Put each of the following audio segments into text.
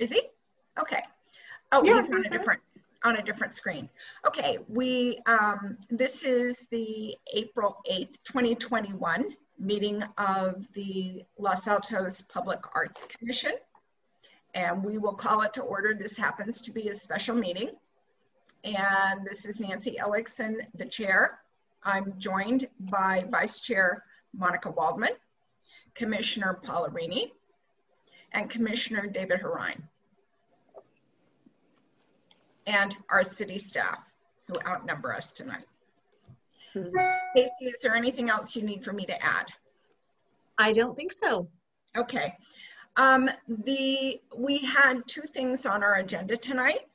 Is he? Okay. Oh, Yeah, he's on a different screen. Okay, this is the April 8th, 2021 meeting of the Los Altos Public Arts Commission. And we will call it to order. This happens to be a special meeting. And this is Nancy Ellickson, the chair. I'm joined by Vice Chair Monica Waldman, Commissioner Paula Rini, and Commissioner David Harine, and our city staff who outnumber us tonight. Casey, is there anything else you need for me to add? I don't think so. Okay. We had two things on our agenda tonight,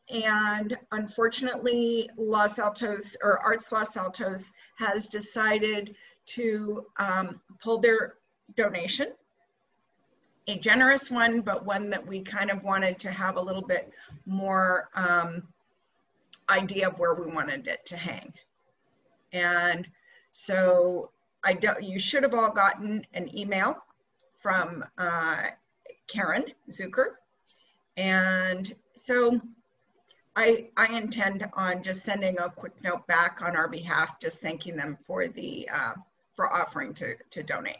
and unfortunately Los Altos, or Arts Los Altos, has decided to pull their donation. A generous one, but one that we kind of wanted to have a little bit more idea of where we wanted it to hang. And so you should have all gotten an email from Karen Zucker. And so I intend on just sending a quick note back on our behalf, just thanking them for for offering to donate.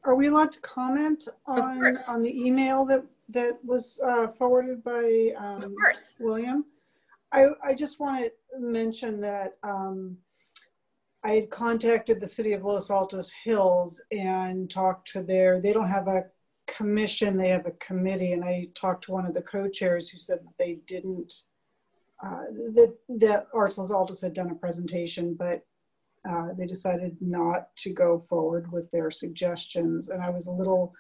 Are we allowed to comment on the email that was forwarded by William? I just want to mention that I had contacted the city of Los Altos Hills and talked to they don't have a commission, they have a committee, and I talked to one of the co-chairs who said that they didn't, that Arts Los Altos had done a presentation, but they decided not to go forward with their suggestions. And I was a little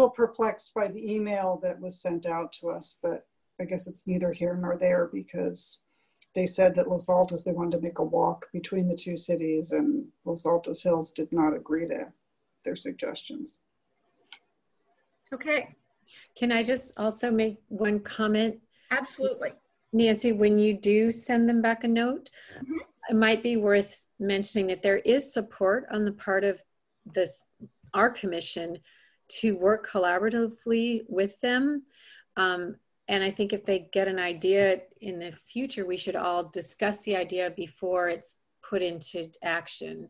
perplexed by the email that was sent out to us, but I guess it's neither here nor there, because they said that Los Altos, they wanted to make a walk between the two cities, and Los Altos Hills did not agree to their suggestions. Okay. Can I just also make one comment? Absolutely. Nancy, when you do send them back a note, it might be worth mentioning that there is support on the part of our commission to work collaboratively with them. And I think if they get an idea in the future, we should all discuss the idea before it's put into action.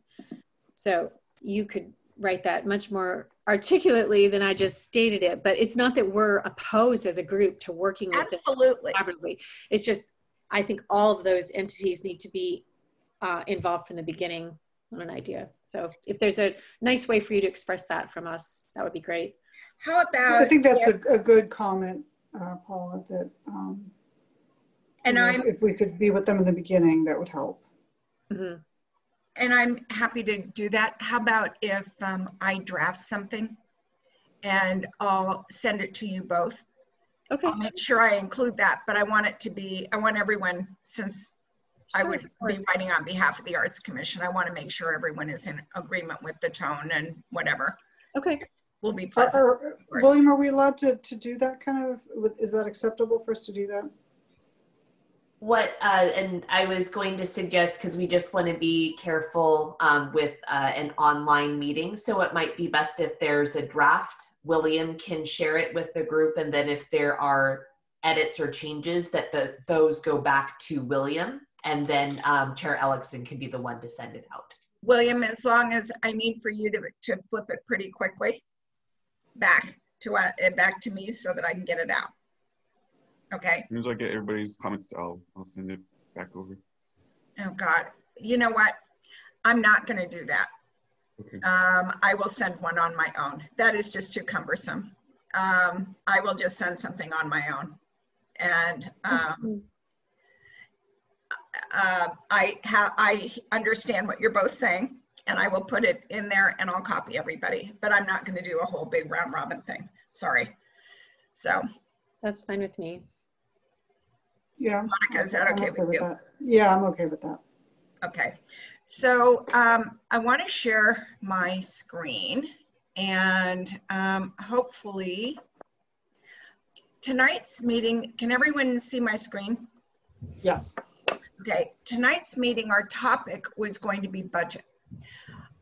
So you could write that much more articulately than I just stated it, but it's not that we're opposed as a group to working with them collaboratively. It's just, I think all of those entities need to be involved from the beginning on an idea. So if there's a nice way for you to express that from us, that would be great. How about, I think that's a good comment, Paula, that if we could be with them in the beginning, that would help. Mm-hmm. And I'm happy to do that. How about if I draft something and I'll send it to you both? Okay. I'll make sure I include that, but I want it to be, I want everyone, since I would be writing on behalf of the Arts Commission, I want to make sure everyone is in agreement with the tone and whatever. Okay. Will be pleasant. William, are we allowed to do that kind of, is that acceptable for us to do that? And I was going to suggest, because we just want to be careful with an online meeting, so it might be best if there's a draft, William can share it with the group, and then if there are edits or changes, that those go back to William, and then Chair Ellickson can be the one to send it out. William, as long as I need for you to flip it pretty quickly back to me so that I can get it out. Okay. As soon as I get everybody's comments, I'll send it back over. Oh God, you know what? I'm not going to do that. Okay. I will send one on my own. That is just too cumbersome. I will just send something on my own. And I understand what you're both saying, and I will put it in there and I'll copy everybody, but I'm not going to do a whole big round robin thing. Sorry. So. That's fine with me. Yeah. Monica, is that okay with you? That. Yeah, I'm okay with that. Okay. So I want to share my screen, and hopefully tonight's meeting, can everyone see my screen? Yes. Okay. Tonight's meeting, our topic was going to be budget.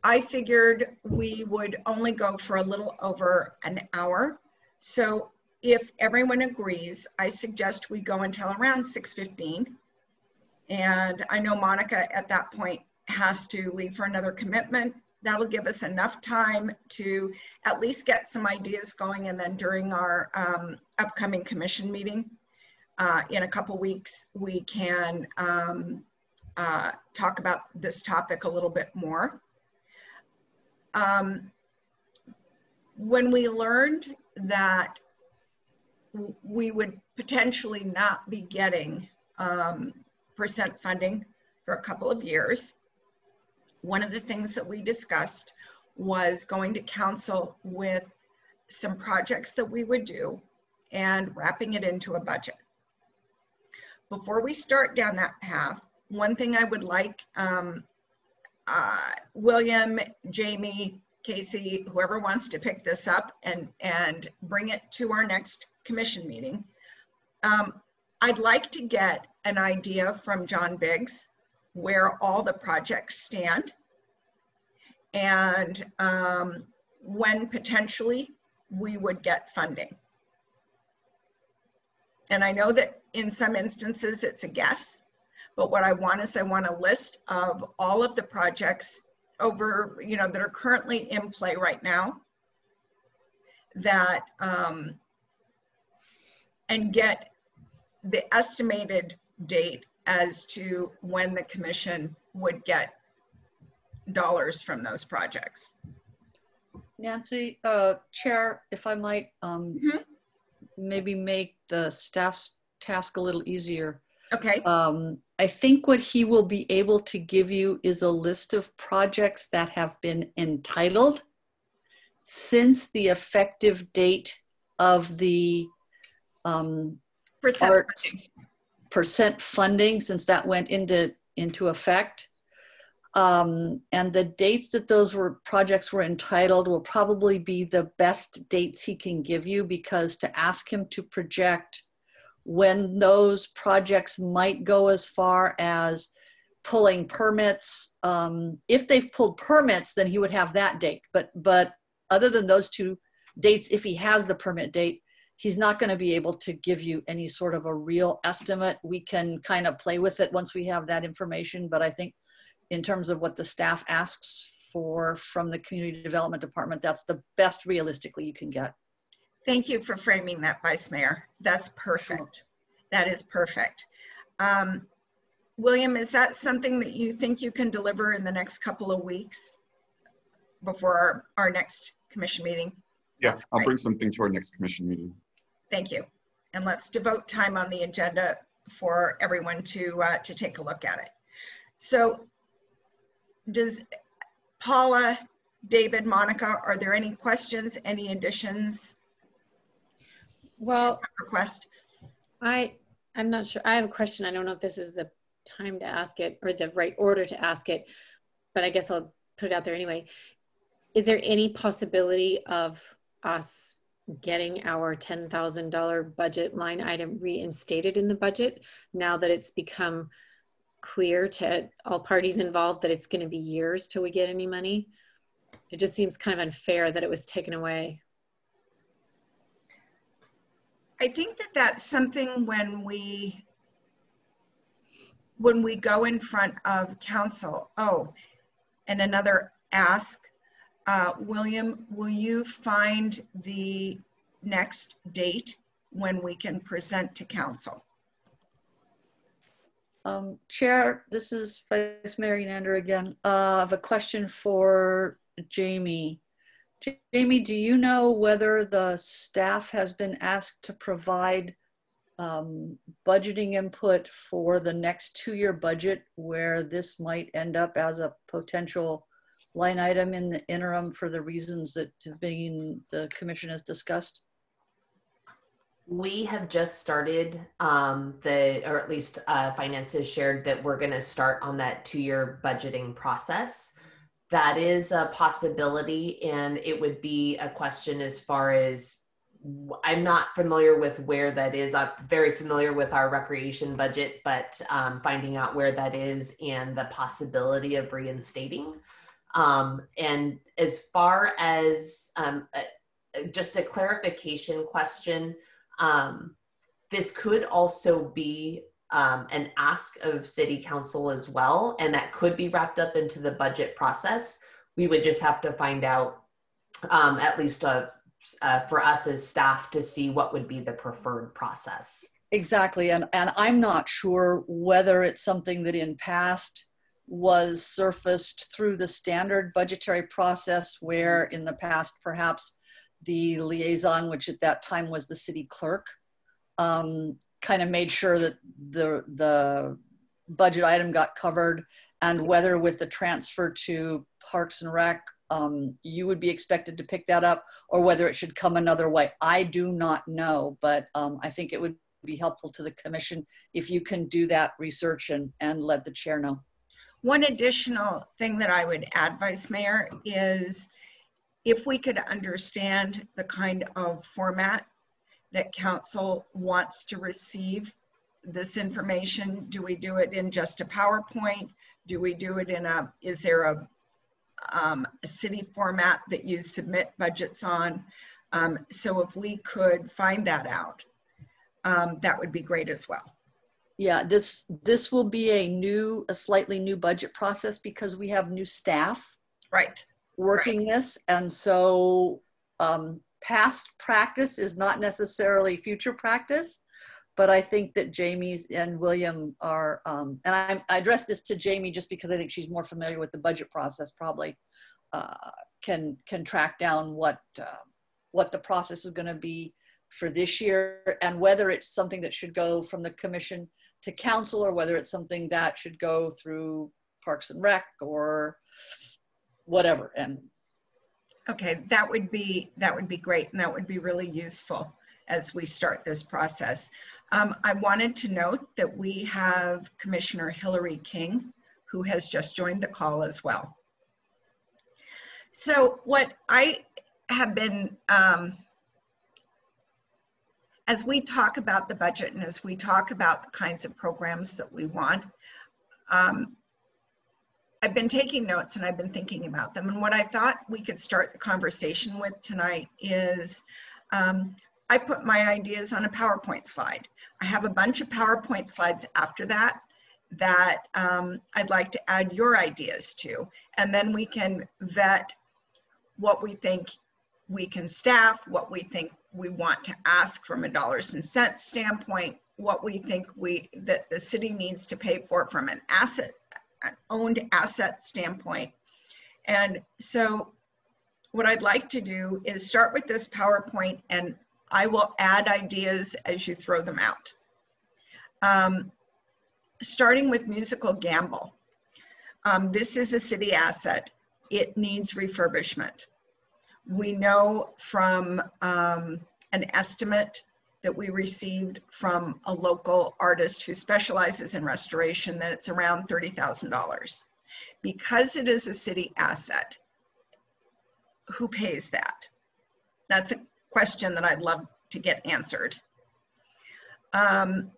I figured we would only go for a little over an hour So if everyone agrees, I suggest we go until around 6:15. And I know Monica at that point has to leave for another commitment. That'll give us enough time to at least get some ideas going. And then during our upcoming commission meeting in a couple weeks, we can talk about this topic a little bit more. When we learned that we would potentially not be getting percent funding for a couple of years, one of the things that we discussed was going to council with some projects that we would do and wrapping it into a budget. Before we start down that path, one thing I would like William, Jamie, Casey, whoever wants to pick this up and bring it to our next commission meeting. I'd like to get an idea from John Biggs where all the projects stand and when potentially we would get funding. And I know that in some instances it's a guess, but what I want is I want a list of all of the projects over, that are currently in play right now that, and get the estimated date as to when the commission would get dollars from those projects. Nancy, Chair, if I might maybe make the staff's task a little easier. Okay. I think what he will be able to give you is a list of projects that have been entitled since the effective date of the percent funding, since that went into effect. And the dates that those projects were entitled will probably be the best dates he can give you, because to ask him to project when those projects might go as far as pulling permits, if they've pulled permits, then he would have that date. But other than those two dates, if he has the permit date, he's not going to be able to give you any sort of a real estimate. We can kind of play with it once we have that information, but I think in terms of what the staff asks for from the community development department, that's the best realistically you can get. Thank you for framing that, Vice Mayor. That's perfect. That is perfect. William, is that something that you think you can deliver in the next couple of weeks before our next commission meeting? Yeah, I'll bring something to our next commission meeting. Thank you. And let's devote time on the agenda for everyone to take a look at it. So does Paula, David, Monica, are there any questions, any additions? Well, request. I'm not sure. I have a question. I don't know if this is the time to ask it or the right order to ask it, but I guess I'll put it out there anyway. Is there any possibility of us getting our $10,000 budget line item reinstated in the budget now that it's become clear to all parties involved that it's going to be years till we get any money? It just seems kind of unfair that it was taken away. I think that that's something when we go in front of council. Oh, and another ask, William, will you find the next date when we can present to council? Chair, this is Vice Mayor Nander again. I have a question for Jamie. Jamie, do you know whether the staff has been asked to provide budgeting input for the next 2-year budget, where this might end up as a potential line item in the interim for the reasons that have been the commission has discussed? We have just started or at least finance has shared that we're going to start on that 2-year budgeting process. That is a possibility, and it would be a question as far as, I'm not familiar with where that is. I'm very familiar with our recreation budget, but finding out where that is and the possibility of reinstating. And as far as just a clarification question. This could also be an ask of City Council as well, and that could be wrapped up into the budget process. We would just have to find out, at least for us as staff, to see what would be the preferred process. Exactly, and I'm not sure whether it's something that in past was surfaced through the standard budgetary process, where in the past perhaps the liaison, which at that time was the city clerk, kind of made sure that the budget item got covered, and whether with the transfer to Parks and Rec, you would be expected to pick that up, or whether it should come another way. I do not know, but I think it would be helpful to the commission if you can do that research and let the chair know. One additional thing that I would add, Vice Mayor, is if we could understand the kind of format that council wants to receive this information. Do we do it in just a PowerPoint? Do we do it in is there a city format that you submit budgets on? So if we could find that out, that would be great as well. Yeah, this will be a slightly new budget process because we have new staff working this. And so past practice is not necessarily future practice, but I think that Jamie and William are, and I address this to Jamie just because I think she's more familiar with the budget process, probably can track down what the process is going to be for this year, and whether it's something that should go from the commission to council, or whether it's something that should go through Parks and Rec or whatever. And okay, that would be great, and that would be really useful as we start this process. I wanted to note that we have Commissioner Hillary King, who has just joined the call as well. So what I have been, as we talk about the budget and as we talk about the kinds of programs that we want, I've been taking notes and I've been thinking about them. And what I thought we could start the conversation with tonight is, I put my ideas on a PowerPoint slide. I have a bunch of PowerPoint slides after that I'd like to add your ideas to. And then we can vet what we think we can staff, what we think we want to ask from a dollars and cents standpoint, what we think that the city needs to pay for from an owned asset standpoint. And so what I'd like to do is start with this PowerPoint, and I will add ideas as you throw them out. Starting with Musical Gamble. This is a city asset. It needs refurbishment. We know from an estimate that we received from a local artist who specializes in restoration that it's around $30,000. Because it is a city asset, who pays that? That's a question that I'd love to get answered. The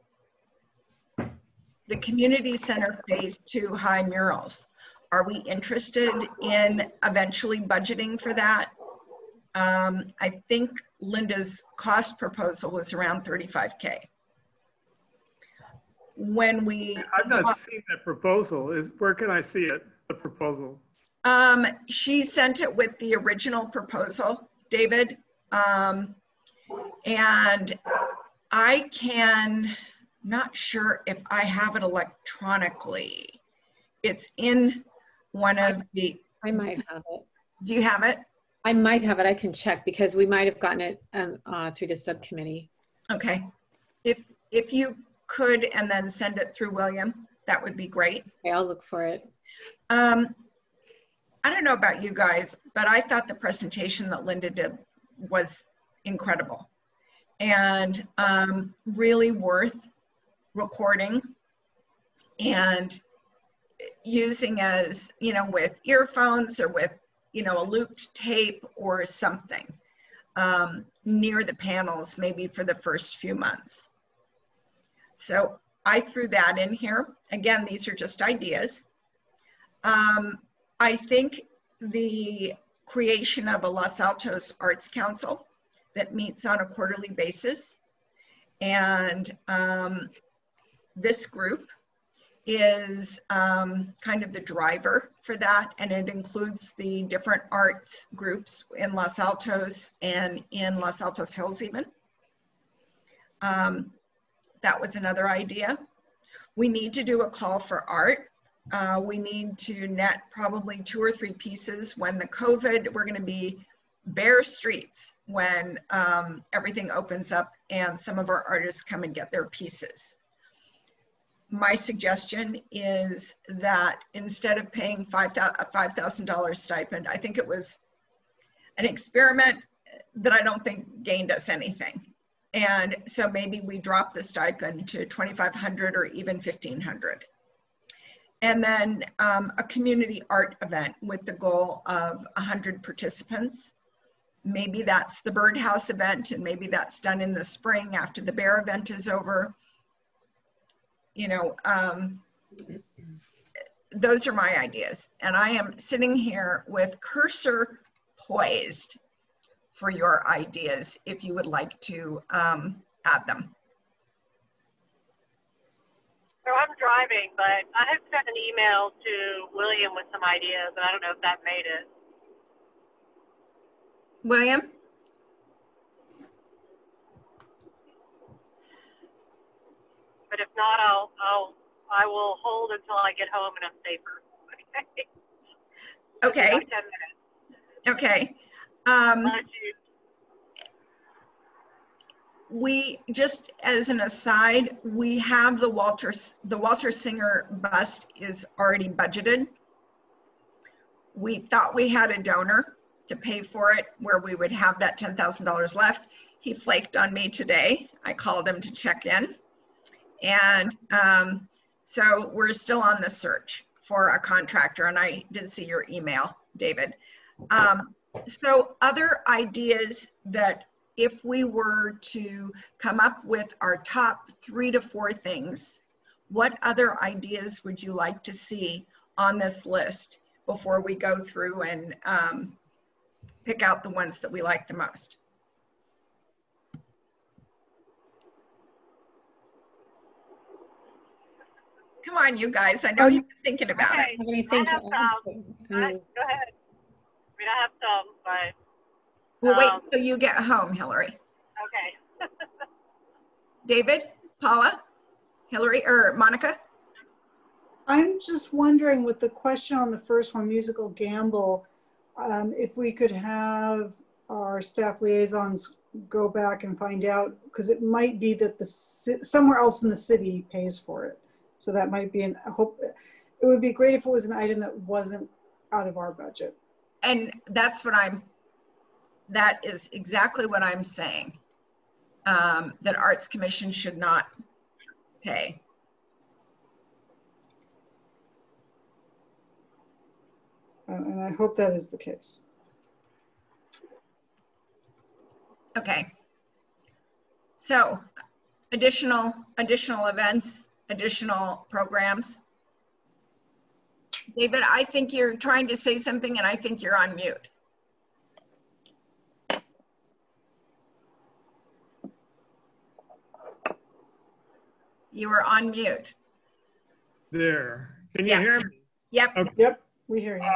Community Center Phase 2 high murals. Are we interested in eventually budgeting for that? I think Linda's cost proposal was around $35K. When we— I've not seen that proposal. Where can I see it, the proposal? She sent it with the original proposal, David. And I not sure if I have it electronically. It's in one of the— I might have it. Do you have it? I might have it. I can check because we might have gotten it through the subcommittee. Okay. If you could, and then send it through William, that would be great. Okay, I'll look for it. I don't know about you guys, but I thought the presentation that Linda did was incredible and really worth recording and using as, with earphones or with, a looped tape or something near the panels, maybe for the first few months. So I threw that in here. Again, these are just ideas. I think the creation of a Los Altos Arts Council that meets on a quarterly basis. And this group is kind of the driver for that. And it includes the different arts groups in Los Altos and in Los Altos Hills even. That was another idea. We need to do a call for art. We need to net probably 2 or 3 pieces. When the COVID, we're going to be bare streets when everything opens up and some of our artists come and get their pieces. My suggestion is that instead of paying a $5,000 stipend, I think it was an experiment that I don't think gained us anything. And so maybe we drop the stipend to $2,500 or even $1,500. And then a community art event with the goal of 100 participants. Maybe that's the birdhouse event, and maybe that's done in the spring after the bear event is over. You know, those are my ideas. And I am sitting here with cursor poised for your ideas if you would like to add them. So I'm driving, but I had sent an email to William with some ideas, and I don't know if that made it. William? But if not, I will hold until I get home and I'm safer. Okay. About 10 minutes. Okay. We, just as an aside, we have the Walter Singer bust is already budgeted. We thought we had a donor to pay for it where we would have that $10,000 left. He flaked on me today. I called him to check in. And so we're still on the search for a contractor, and I did see your email, David. So other ideas that if we were to come up with our top 3 to 4 things, what other ideas would you like to see on this list before we go through and pick out the ones that we like the most? Come on, you guys. I know you've been thinking about it. Go ahead. I mean, I have some, but... We'll wait until you get home, Hillary. Okay. David, Paula, Hillary, or Monica? I'm just wondering with the question on the first one, musical gamble, if we could have our staff liaisons go back and find out, because it might be that somewhere else in the city pays for it. So that might be I hope it would be great if it was an item that wasn't out of our budget. And that's what that is exactly what I'm saying, that Arts Commission should not pay. And I hope that is the case. Okay. So additional events, additional programs. David, I think you're trying to say something and I think you're on mute. You are on mute. There. Can you hear me? Yep. Okay. Yep, we hear you.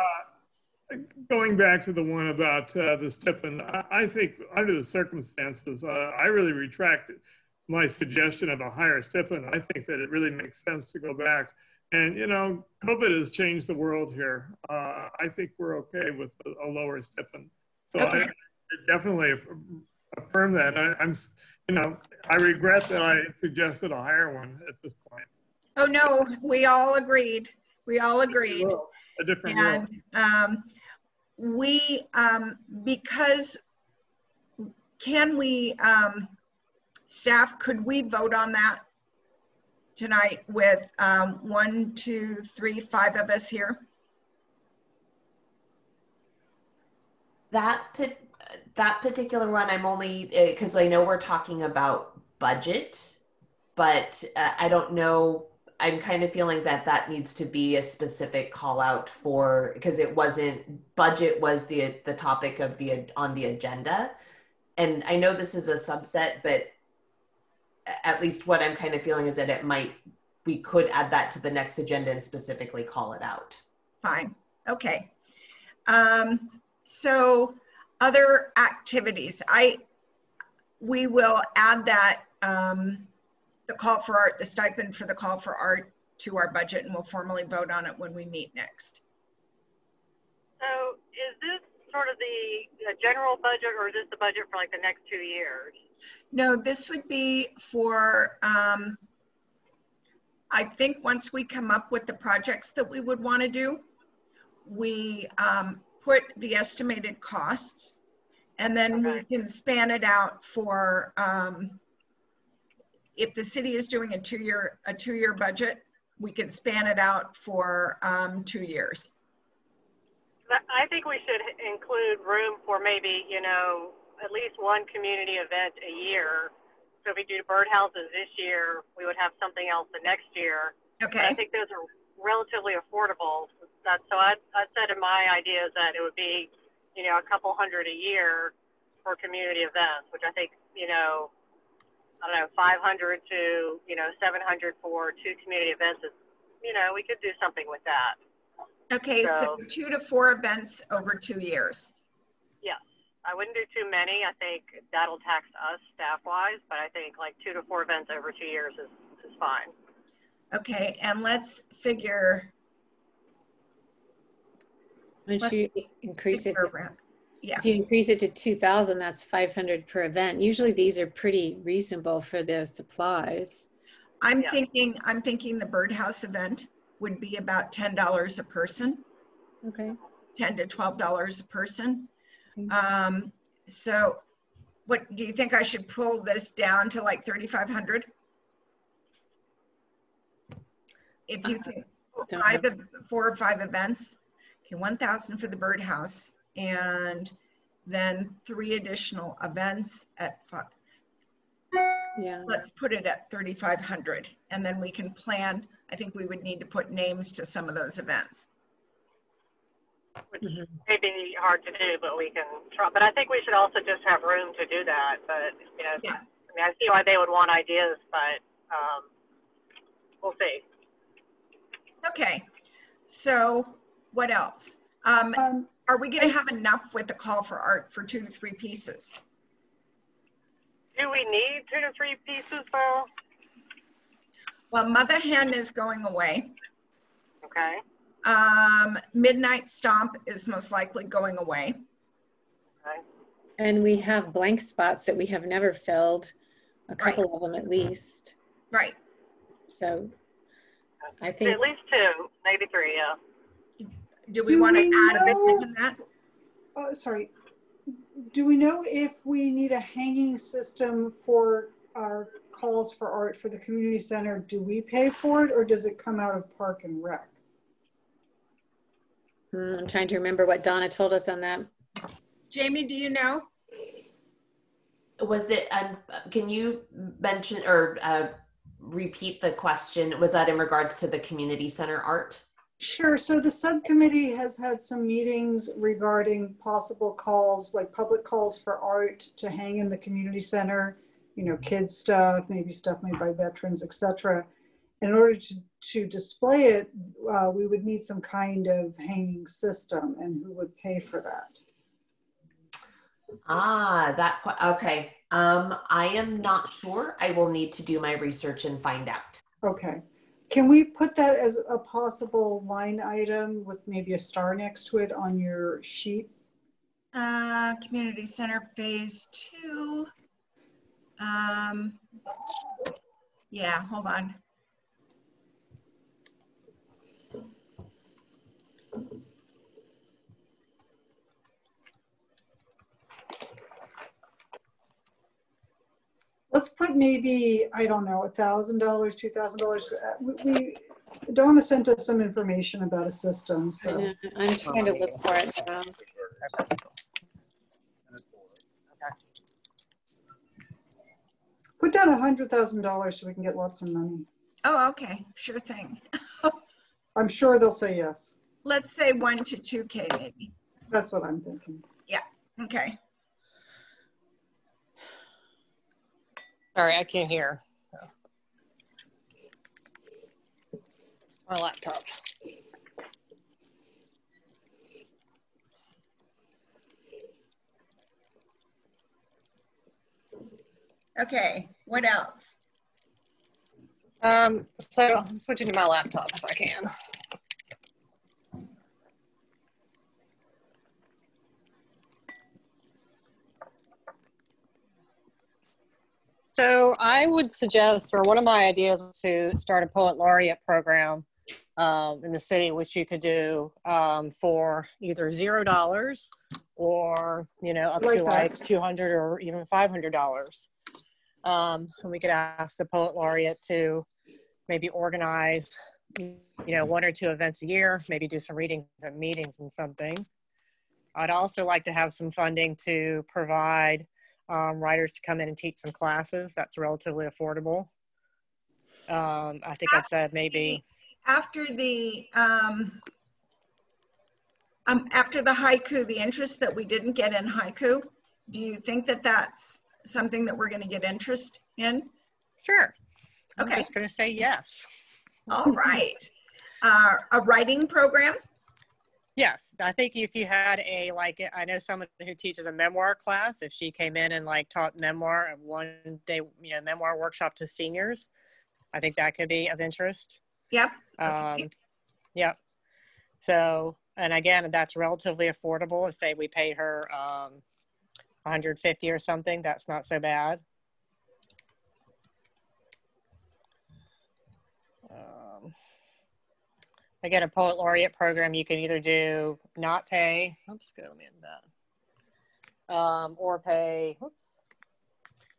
Going back to the one about the stipend, I think under the circumstances, I really retracted my suggestion of a higher stipend. I think that it really makes sense to go back. And, you know, COVID has changed the world here. I think we're okay with a lower stipend. So okay. I definitely affirm that. I regret that I suggested a higher one at this point. Oh, no, we all agreed. We all agreed. A different world. Because can we, staff, could we vote on that tonight with 1, 2, 3, 5 of us here? That particular one, I'm only, because I know we're talking about budget, but I don't know, I'm kind of feeling that needs to be a specific call out for, because it wasn't, budget was the topic of on the agenda. and I know this is a subset, but at least what I'm kind of feeling is that we could add that to the next agenda and specifically call it out. Fine. Okay. So other activities, we will add that the call for art, the stipend for the call for art to our budget, and we'll formally vote on it when we meet next. So is this sort of the general budget, or is this the budget for like the next 2 years? No, this would be for, I think once we come up with the projects that we would want to do, we put the estimated costs, and then we can span it out for, if the city is doing a two-year budget, we can span it out for 2 years. I think we should include room for maybe, you know, at least one community event a year. So if we do birdhouses this year, we would have something else the next year. Okay. But I think those are relatively affordable. So I said in my ideas that it would be, you know, a couple hundred a year for community events, which I think, you know, I don't know, 500 to, you know, 700 for 2 community events is, you know, we could do something with that. Okay, so 2 to 4 events over 2 years. Yes, I wouldn't do too many. I think that'll tax us staff-wise, but I think like 2 to 4 events over 2 years is fine. Okay, and let's figure. Once you increase it, yeah. If you increase it to 2,000, that's 500 per event. Usually these are pretty reasonable for the supplies. I'm thinking the birdhouse event would be about $10 a person. Okay. $10 to $12 a person. Okay. So what do you think? I should pull this down to like 3,500? If you think 4 or 5 events, okay, 1,000 for the birdhouse, and then 3 additional events at 5. Yeah. Let's put it at 3,500, and then we can plan. I think we would need to put names to some of those events. Which may be hard to do, but we can try. But I think we should also just have room to do that. But, you know, yeah. I mean, I see why they would want ideas, but we'll see. Okay. So what else? Are we going to have enough with the call for art for 2 to 3 pieces? Do we need 2 to 3 pieces, though? Well, Mother Hen is going away. Okay. Midnight Stomp is most likely going away. Okay. And we have blank spots that we have never filled, a couple of them at least. Right. So I think at least 2, maybe 3, yeah. Do we want to add a bit in that? Sorry. Do we know if we need a hanging system for our calls for art for the community center? Do we pay for it, or does it come out of Park and Rec? I'm trying to remember what Donna told us on that. Jamie, do you know? Was it, can you mention or repeat the question? Was that in regards to the community center art? Sure. So the subcommittee has had some meetings regarding possible calls, like public calls for art to hang in the community center, you know, kids stuff, maybe stuff made by veterans, etc. In order to display it, we would need some kind of hanging system, and who would pay for that? Okay. I am not sure. I will need to do my research and find out. Okay. Can we put that as a possible line item with maybe a star next to it on your sheet? Community Center Phase 2. Yeah, hold on. Let's put maybe, I don't know, $1,000, $2,000. Donna sent us some information about a system. So I'm trying to look for it now. Put down $100,000 so we can get lots of money. Oh, okay, sure thing. I'm sure they'll say yes. Let's say 1 to 2K maybe. That's what I'm thinking. Yeah, okay. Sorry, I can't hear. My laptop. Okay, what else? So I'm switching to my laptop if I can. So I would suggest, or one of my ideas was to start a poet laureate program in the city, which you could do for either $0 or, you know, up to like $200 or even $500. And we could ask the poet laureate to maybe organize, you know, 1 or 2 events a year, maybe do some readings and meetings and something. I'd also like to have some funding to provide writers to come in and teach some classes. That's relatively affordable. I think I'd said maybe after the haiku, the interest that we didn't get in haiku, do you think that that's something that we're going to get interest in? Sure. Okay. I'm just going to say yes. All right. A writing program? Yes, I think if you had a, like, I know someone who teaches a memoir class, if she came in and like taught memoir of 1 day, you know, memoir workshop to seniors, I think that could be of interest. Yep. Okay. Yep. So, and again, that's relatively affordable. Say we paid her $150 or something, that's not so bad. Again, a poet laureate program, you can either do not pay, oops, go, let me end that, or pay,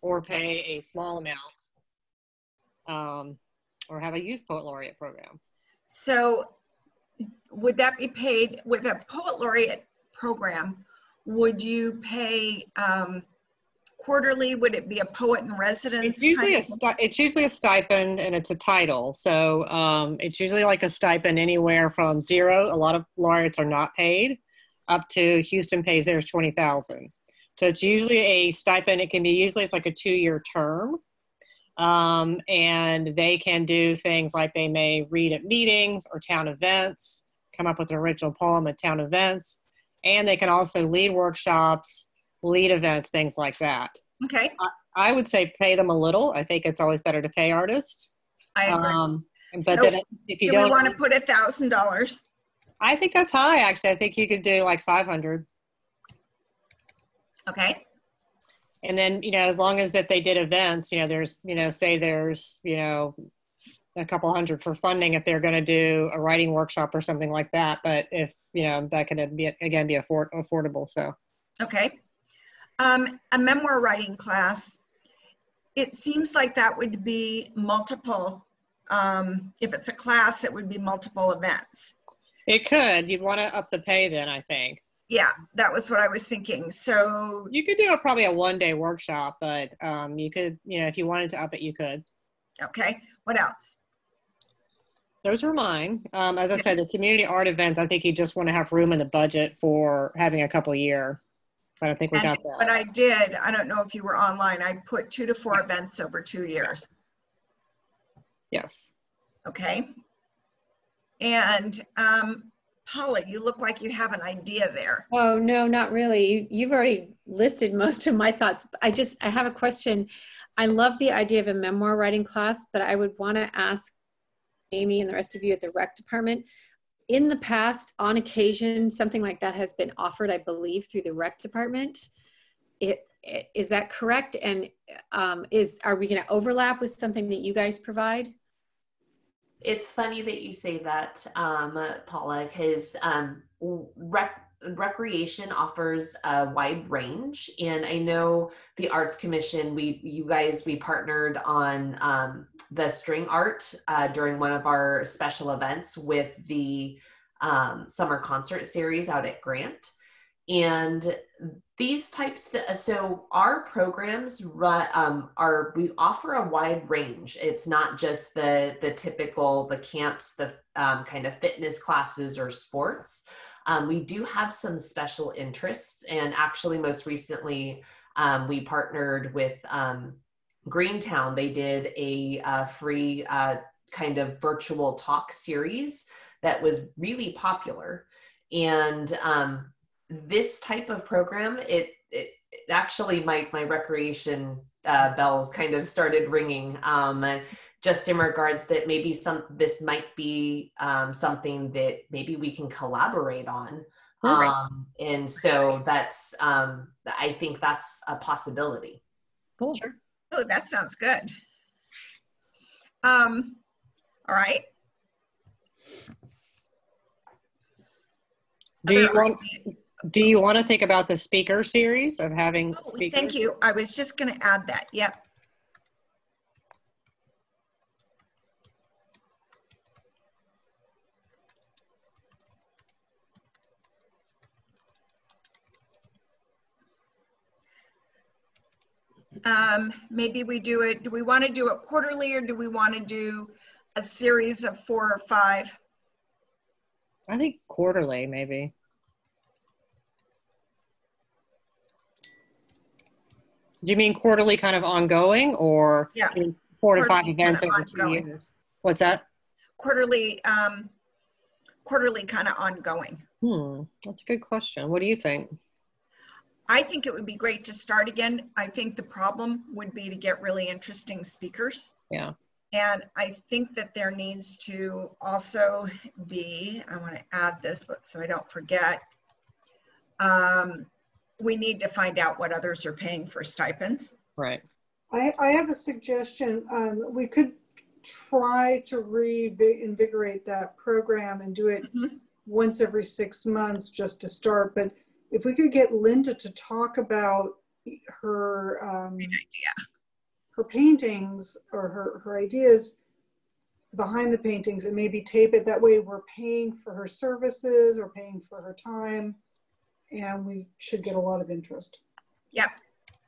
or pay a small amount, or have a youth poet laureate program. So would that be paid with a poet laureate program? Would you pay quarterly? Would it be a poet in residence? It's usually a stipend, and it's a title. So it's usually like a stipend anywhere from $0. A lot of laureates are not paid, up to Houston pays theirs $20,000. So it's usually a stipend. It can be usually it's like a 2-year term, and they can do things like they may read at meetings or town events, come up with an original poem at town events, and they can also lead workshops, lead events, things like that. Okay. I would say pay them a little. I think it's always better to pay artists. I agree. But so then if you do we want to put $1,000? I think that's high, actually. I think you could do like 500. Okay. And then, you know, as long as if they did events, you know, there's, you know, say there's, you know, a couple hundred for funding if they're going to do a writing workshop or something like that. But if, you know, that could be, again, be affordable. So. Okay. A memoir writing class, it seems like that would be multiple, if it's a class, it would be multiple events. It could. You'd want to up the pay then, I think. Yeah, that was what I was thinking. So you could do probably a 1-day workshop, but you could, you know, if you wanted to up it, you could. Okay. What else? Those are mine. As I said, the community art events, I think you just want to have room in the budget for having a couple a year. But I think we got that. But I did, I don't know if you were online, I put 2 to 4 events over 2 years. Yes. Okay. And Paula, you look like you have an idea there. Oh, no, not really. You've already listed most of my thoughts. I have a question. I love the idea of a memoir writing class, but I would want to ask Amy and the rest of you at the rec department. In the past, on occasion, something like that has been offered, I believe, through the rec department. Is that correct? And are we going to overlap with something that you guys provide? It's funny that you say that, Paula, because recreation offers a wide range, and I know the Arts Commission, we partnered on the string art during one of our special events with the summer concert series out at Grant. And these types, so our programs we offer a wide range. It's not just the typical, the camps, the kind of fitness classes or sports. We do have some special interests, and actually most recently we partnered with Greentown, they did a free kind of virtual talk series that was really popular. And this type of program, it actually, my recreation bells kind of started ringing, just in regards that maybe this might be something that maybe we can collaborate on. And so that's, I think that's a possibility. Cool. Sure. Oh, that sounds good. All right. Do you want to think about the speaker series of having speakers? Thank you. I was just going to add that. Yep. Maybe we do it. Do we want to do it quarterly, or do we want to do a series of 4 or 5? I think quarterly, maybe. Do you mean quarterly kind of ongoing, or 4 to 5 events over 2 years? What's that? Quarterly, quarterly kind of ongoing. That's a good question. What do you think? I think it would be great to start again. I think the problem would be to get really interesting speakers. Yeah. And I think that there needs to also be, I want to add this but so I don't forget, we need to find out what others are paying for stipends. Right. I have a suggestion. We could try to reinvigorate that program and do it once every 6 months just to start. But if we could get Linda to talk about her her paintings or her ideas behind the paintings, and maybe tape it, that way we're paying for her services or paying for her time, and we should get a lot of interest. Yep.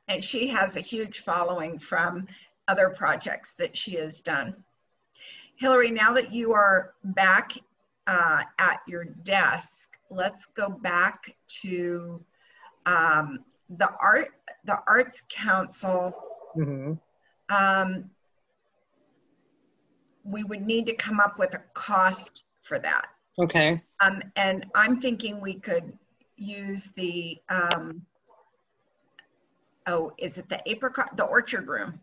And she has a huge following from other projects that she has done. Hillary, now that you are back at your desk, let's go back to the Arts Council. We would need to come up with a cost for that. Okay. And I'm thinking we could use the, is it the apricot, the orchard room?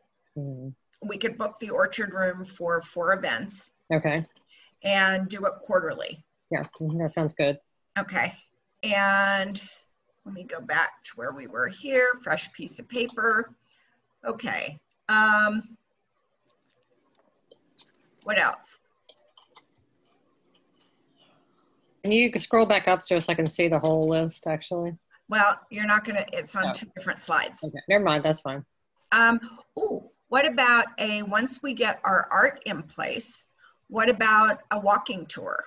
We could book the orchard room for 4 events. Okay. And do it quarterly. Yeah, that sounds good. Okay. And let me go back to where we were here. Fresh piece of paper. Okay. What else? And you can scroll back up so I can see the whole list, actually. Well, you're not going to, it's on 2 different slides. Okay, never mind, that's fine. What about once we get our art in place, what about a walking tour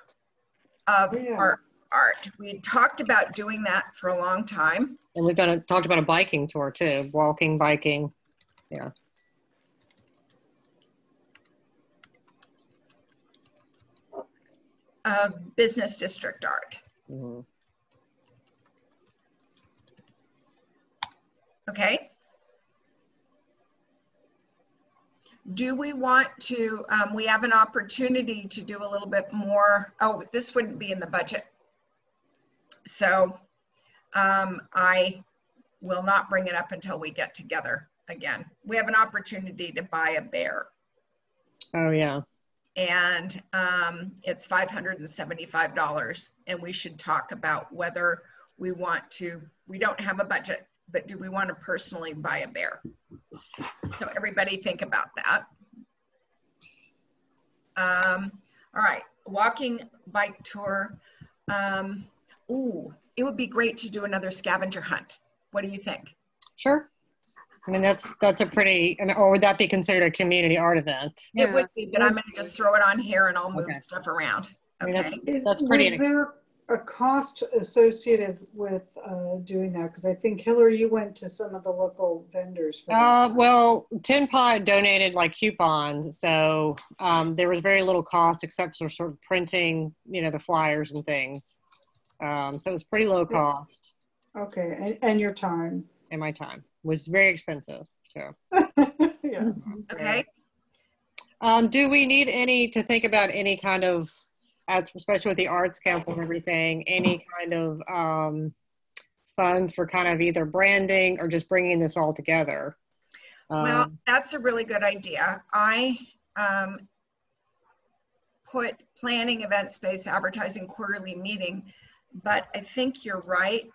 of our art? We talked about doing that for a long time. And we've talked about a biking tour too, walking, biking, yeah. Business district art. Okay. Do we want to, we have an opportunity to do a little bit more. Oh, this wouldn't be in the budget. So I will not bring it up until we get together again. We have an opportunity to buy a bear. Oh, yeah. And it's $575. And we should talk about whether we want to, we don't have a budget, but do we want to personally buy a bear? So everybody think about that. All right, walking bike tour. Ooh, it would be great to do another scavenger hunt. What do you think? Sure. I mean, that's a pretty, or would that be considered a community art event? It would be, but I'm going to just throw it on here and I'll move stuff around. Okay. I mean, that's pretty. Is there a cost associated with doing that? Because I think, Hillary, you went to some of the local vendors for that. Well, Tin Pot donated like coupons, so there was very little cost except for sort of printing, the flyers and things. So it was pretty low cost. Okay, and your time. And my time was very expensive. So. Yeah. Yeah. Okay. Do we need to think about any kind of, especially with the Arts Council and everything, any kind of funds for kind of either branding or just bringing this all together? Well, that's a really good idea. I put planning, event space, advertising, quarterly meeting, but I think you're right.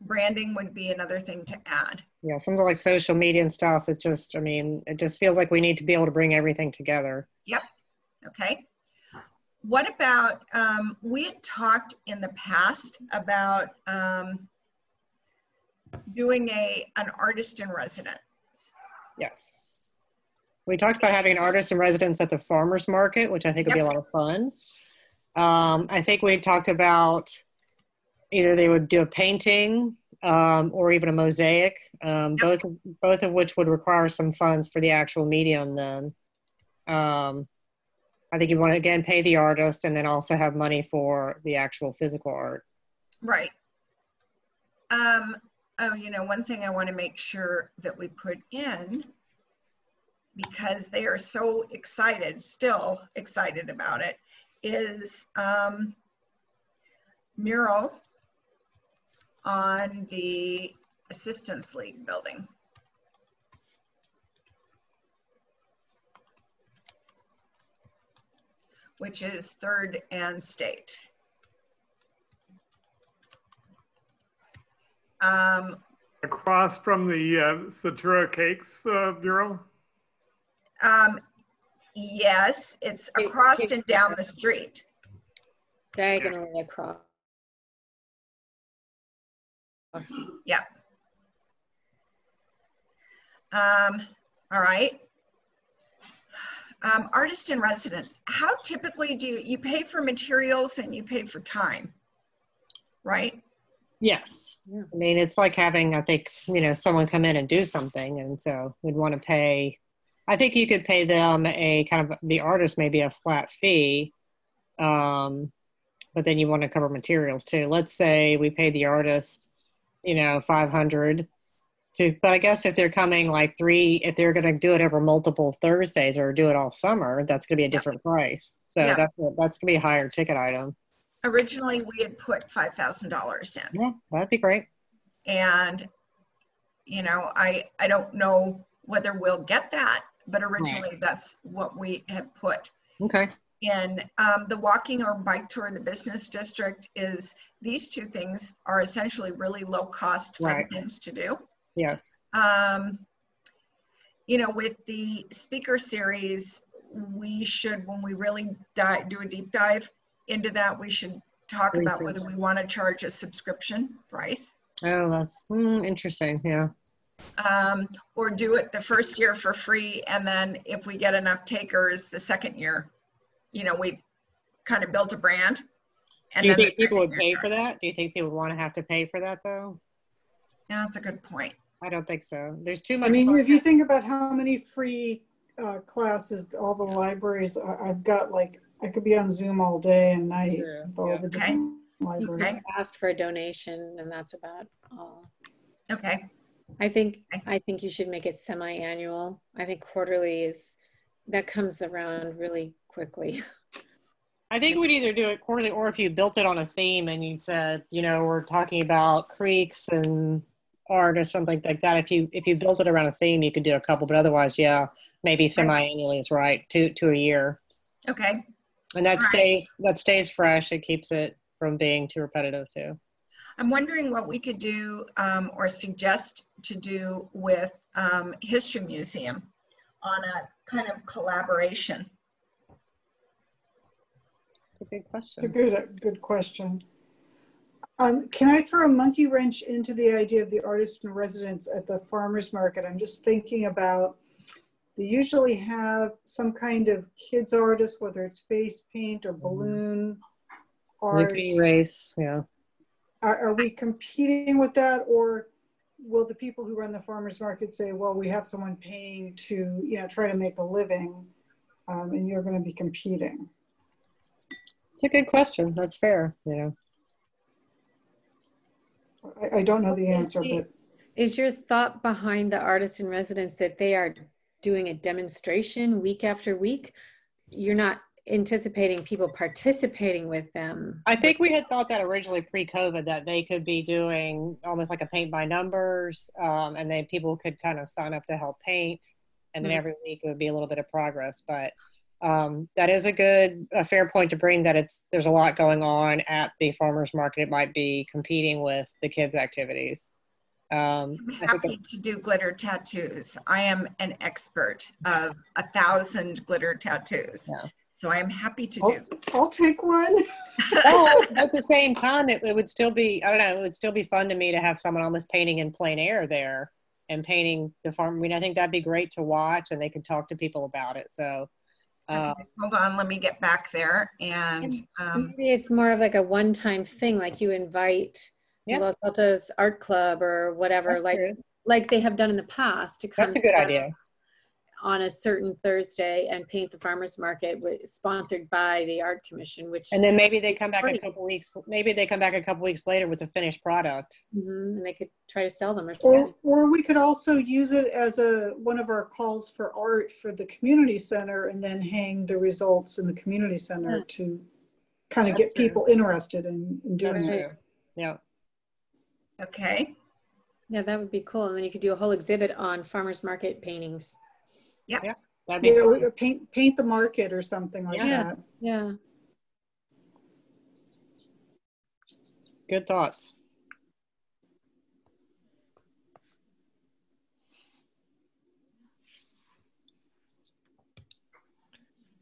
Branding would be another thing to add. Yeah, something like social media and stuff. It just, I mean, it just feels like we need to be able to bring everything together. Yep. Okay. What about, we had talked in the past about doing an artist in residence. Yes. We talked about having an artist in residence at the farmer's market, which I think would be a lot of fun. I think we talked about either they would do a painting or even a mosaic, both of which would require some funds for the actual medium then. I think you want to, again, pay the artist and then also have money for the actual physical art. Right. Oh, you know, one thing I want to make sure that we put in, because they are so excited, still excited about it, is mural on the Assistance League building. Which is 3rd and State. Across from the Satura Cakes Bureau? Yes, it's across and down the street. Diagonally across. Yeah. All right. Artist in residence, how typically do you pay for materials and you pay for time, right? Yes. Yeah. I mean, it's like having, I think, you know, someone come in and do something. And so we'd want to pay, I think you could pay them a kind of, the artist maybe a flat fee, but then you want to cover materials too. Let's say we pay the artist, you know, $500 but I guess if they're coming like if they're going to do it over multiple Thursdays or do it all summer, that's going to be a different price. So that's going to be a higher ticket item. Originally, we had put $5,000 in. Yeah, that'd be great. And, you know, I don't know whether we'll get that, but originally that's what we had put. Okay. And the walking or bike tour in the business district is, these two things are essentially really low cost fun things to do. Yes. You know, with the speaker series, we should, when we really do a deep dive into that, we should talk about whether we want to charge a subscription price. Oh, that's interesting. Yeah. Or do it the first year for free, and then if we get enough takers the second year, you know, we've kind of built a brand. And do you think people would pay for that? Do you think people want to have to pay for that though? Yeah, that's a good point. I don't think so. There's too much. I mean, if you think about how many free classes all the libraries, I've got, like, I could be on Zoom all day and night with all the different libraries. Okay. Ask for a donation, and that's about all. Okay. I think you should make it semi-annual. I think quarterly that comes around really quickly. I think we'd either do it quarterly, or if you built it on a theme and you said, you know, we're talking about creeks and art or something like that. If you built it around a theme, you could do a couple, but otherwise, yeah, maybe semi-annually is right, two a year. Okay. And that stays fresh. It keeps it from being too repetitive too. I'm wondering what we could do or suggest to do with History Museum on a kind of collaboration. That's a good question. It's a good question. Can I throw a monkey wrench into the idea of the artist in residence at the farmer's market? I'm just thinking about, they usually have some kind of kids artist, whether it's face paint or balloon art. Zucchini race, yeah. Are we competing with that, or will the people who run the farmer's market say, well, we have someone paying to, you know, try to make a living, and you're going to be competing? It's a good question. That's fair, you know. I don't know the answer, but Is your thought behind the artist in residence that they are doing a demonstration week after week? You're not anticipating people participating with them? I think we had thought that originally pre-COVID, that they could be doing almost like a paint by numbers, and then people could kind of sign up to help paint, and then every week it would be a little bit of progress. But that is a fair point to bring, that there's a lot going on at the farmers market. It might be competing with the kids' activities. I'm happy to do glitter tattoos. I am an expert of 1,000 glitter tattoos. Yeah. So I am happy to do. I'll take one. Well, at the same time, it would still be, I don't know, it would still be fun to me to have someone almost painting in plein air there and painting the farm. I mean, I think that'd be great to watch, and they could talk to people about it. So okay, hold on, let me get back there. And maybe it's more of like a one-time thing, like you invite Los Altos Art Club or whatever, like they have done in the past, to come. That's a good idea. On a certain Thursday and paint the farmers market, sponsored by the Art Commission, and then maybe they come back a couple weeks. Maybe they come back a couple weeks later with the finished product, and they could try to sell them or something. Or we could also use it as one of our calls for art for the community center, and then hang the results in the community center to kind of get people interested in doing it. Yeah. Okay. Yeah, that would be cool. And then you could do a whole exhibit on farmers market paintings. Yep. Yeah. That'd be or paint the market or something like that. Yeah. Good thoughts.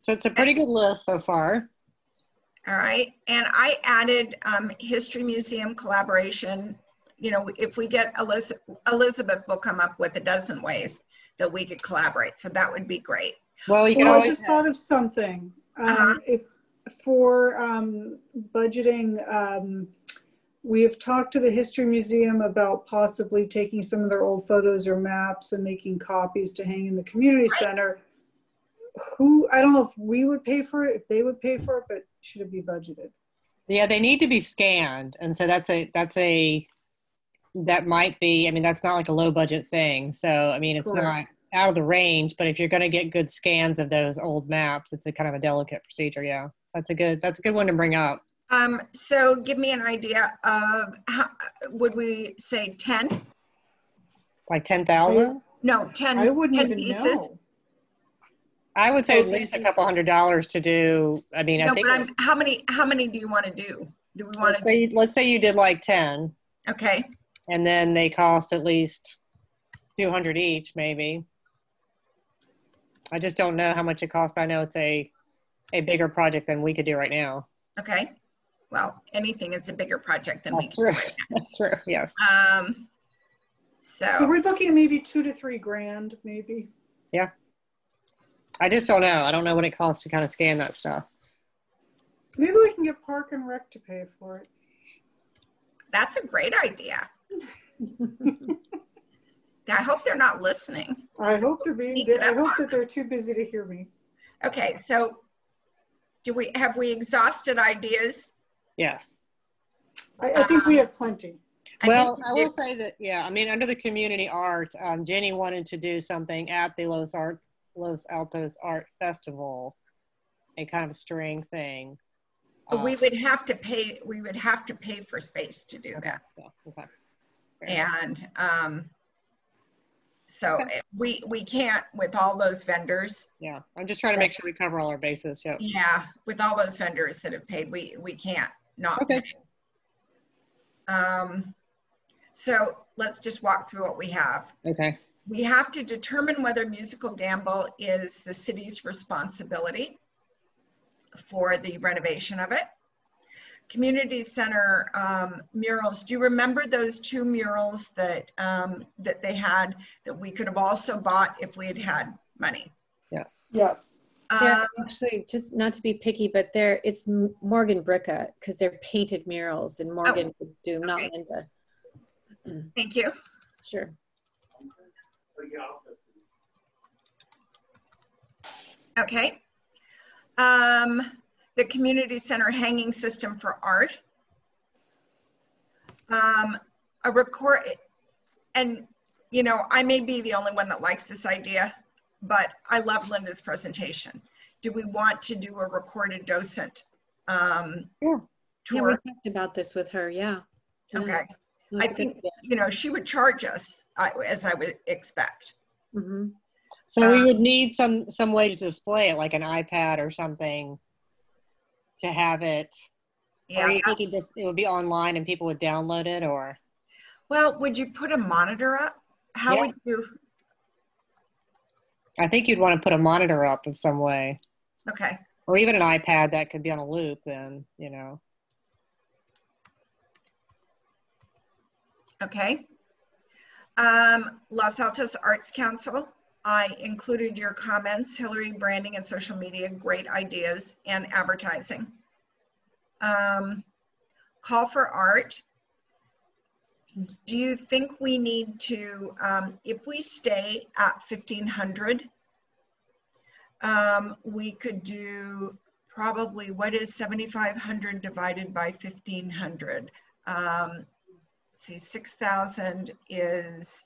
So it's a pretty good list so far. All right. And I added History Museum collaboration. You know, if we get Elizabeth will come up with a dozen ways that we could collaborate. So that would be great. Well, you can always I just thought of something. If for budgeting, we have talked to the History Museum about possibly taking some of their old photos or maps and making copies to hang in the community center. I don't know if we would pay for it, if they would pay for it, but should it be budgeted? Yeah, they need to be scanned. And so that might be, I mean, that's not like a low budget thing. So, I mean, it's not out of the range, but if you're going to get good scans of those old maps, it's a kind of a delicate procedure. Yeah, that's a good one to bring up. So give me an idea of how, would we say 10? Like 10,000? No, 10. I wouldn't 10 even pieces. know. I would say at least a couple $100 to do. I mean, no, I think. But how many do you want to do? Do we want to? Let's say you did like 10. Okay. And then they cost at least $200 each, maybe. I just don't know how much it costs, but I know it's a bigger project than we could do right now. Okay. Well, anything is a bigger project than we can do right now. That's true. Yes. So we're looking at maybe $2,000 to $3,000, maybe. Yeah. I just don't know. I don't know what it costs to kind of scan that stuff. Maybe we can get Park and Rec to pay for it. That's a great idea. I hope they're not listening. I hope I hope that they're too busy to hear me. Okay, so have we exhausted ideas? Yes. I think we have plenty. Well, I will say that, yeah, I mean, under the community art, Jenny wanted to do something at the Los Altos Art Festival, a kind of a string thing. But we would have to pay. We would have to pay for space to do that. Yeah, okay. And so we can't with all those vendors. Yeah, I'm just trying to make sure we cover all our bases. Yeah. Yeah, with all those vendors that have paid, we can't not pay. So let's just walk through what we have. Okay. We have to determine whether musical gamble is the city's responsibility for the renovation of it. Community center murals. Do you remember those 2 murals that that they had that we could have also bought if we had had money? Yes. Yes. Actually, just not to be picky, but it's Morgan Bricka, because they're painted murals, and Morgan would do, not Linda. Thank you. Sure. Okay. The community center hanging system for art. and you know, I may be the only one that likes this idea, but I love Linda's presentation. Do we want to do a recorded docent Yeah, tour? we talked about this with her. Yeah. Okay. That's I think, you know, she would charge us as I would expect. Mm-hmm. So we would need some way to display it, like an iPad or something, to have it. Yeah. Or you think it would be online and people would download it, or? Well, would you put a monitor up? How would you? I think you'd want to put a monitor up in some way. Okay. Or even an iPad that could be on a loop then, you know. Okay. Los Altos Arts Council, I included your comments, Hillary, branding and social media, great ideas, and advertising. Call for art. Do you think we need to, if we stay at 1,500, we could do probably, what is 7,500 divided by 1,500? See, 6,000 is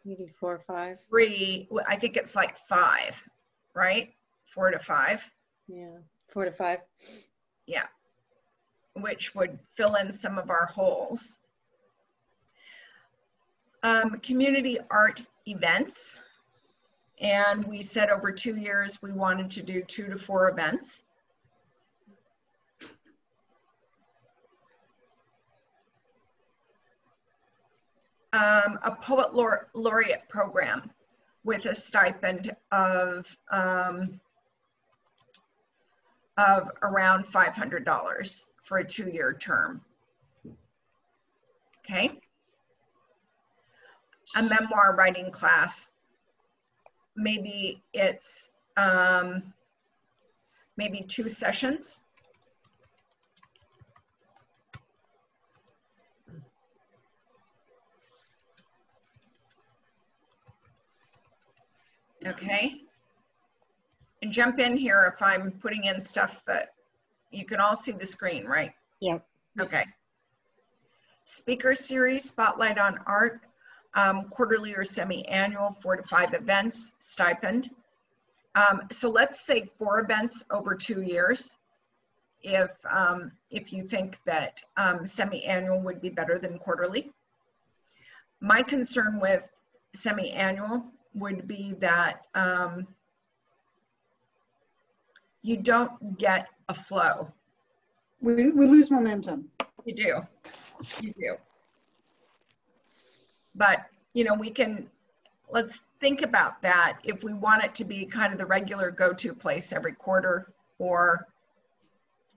maybe 4 or 5. 3. I think it's like 5, right? 4 to 5. Yeah, 4 to 5. Yeah, which would fill in some of our holes. Community art events, and we said over 2 years we wanted to do 2 to 4 events. A poet laureate program with a stipend of around $500 for a 2-year term. Okay. A memoir writing class. Maybe it's maybe 2 sessions. Okay. And jump in here if I'm putting in stuff that you can all see the screen, right? Yep. Okay. Speaker series, spotlight on art, quarterly or semi-annual, 4 to 5 events, stipend. So let's say 4 events over 2 years. If you think that semi-annual would be better than quarterly. My concern with semi-annual would be that you don't get a flow. We lose momentum. You do. But, you know, let's think about that if we want it to be kind of the regular go-to place every quarter, or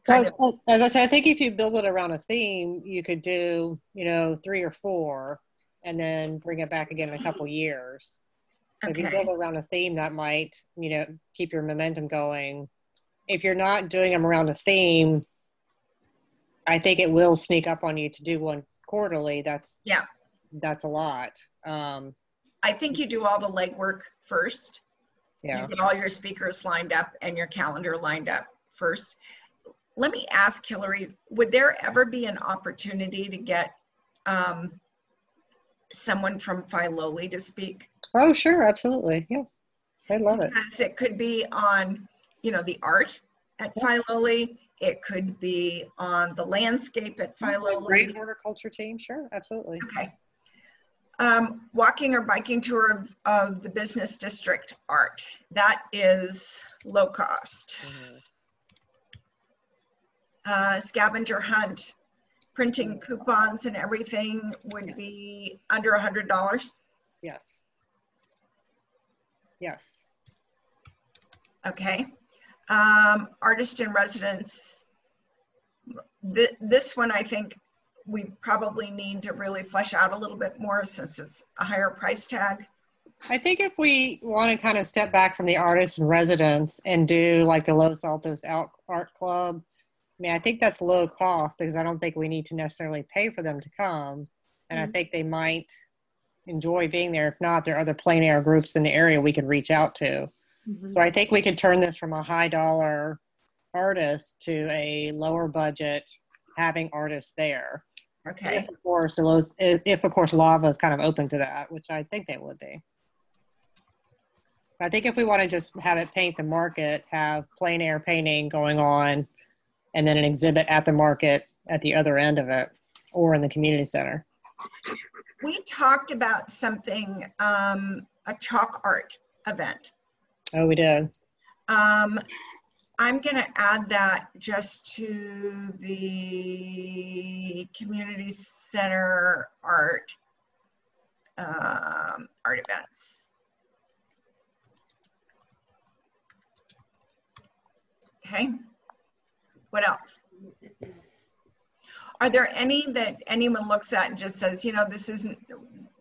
kind of. As I said, I think if you build it around a theme, you could do, you know, 3 or 4 and then bring it back again in a couple years. Okay. If you build around a theme, that might, you know, keep your momentum going. If you're not doing them around a theme, I think it will sneak up on you to do one quarterly. That's a lot. I think you do all the legwork first. Yeah. You get all your speakers lined up and your calendar lined up first. Let me ask Hillary, would there ever be an opportunity to get someone from Filoli to speak? Oh, sure, absolutely. Yeah, I love it. Because it could be on, you know, the art at Filoli. It could be on the landscape at Filoli. Great horticulture team, sure, absolutely. Okay. Walking or biking tour of the business district art. That is low cost. Scavenger hunt, printing coupons and everything would be under $100. Yes. Yes. Okay. Artist in residence. This one, I think we probably need to really flesh out a little bit more since it's a higher price tag. I think if we want to kind of step back from the artist in residence and do like the Los Altos Art Club, I mean, I think that's low cost because I don't think we need to necessarily pay for them to come. And I think they might enjoy being there. If not, there are other plein air groups in the area we could reach out to. So I think we could turn this from a high dollar artist to a lower budget having artists there. Okay. If of course Lava is kind of open to that, which I think they would be. I think if we want to just have it paint the market, have plein air painting going on, and then an exhibit at the market at the other end of it, or in the community center. We talked about something, a chalk art event. Oh, we did. I'm going to add that just to the community center art events. Okay. What else? Are there any that anyone looks at and just says, you know, this isn't,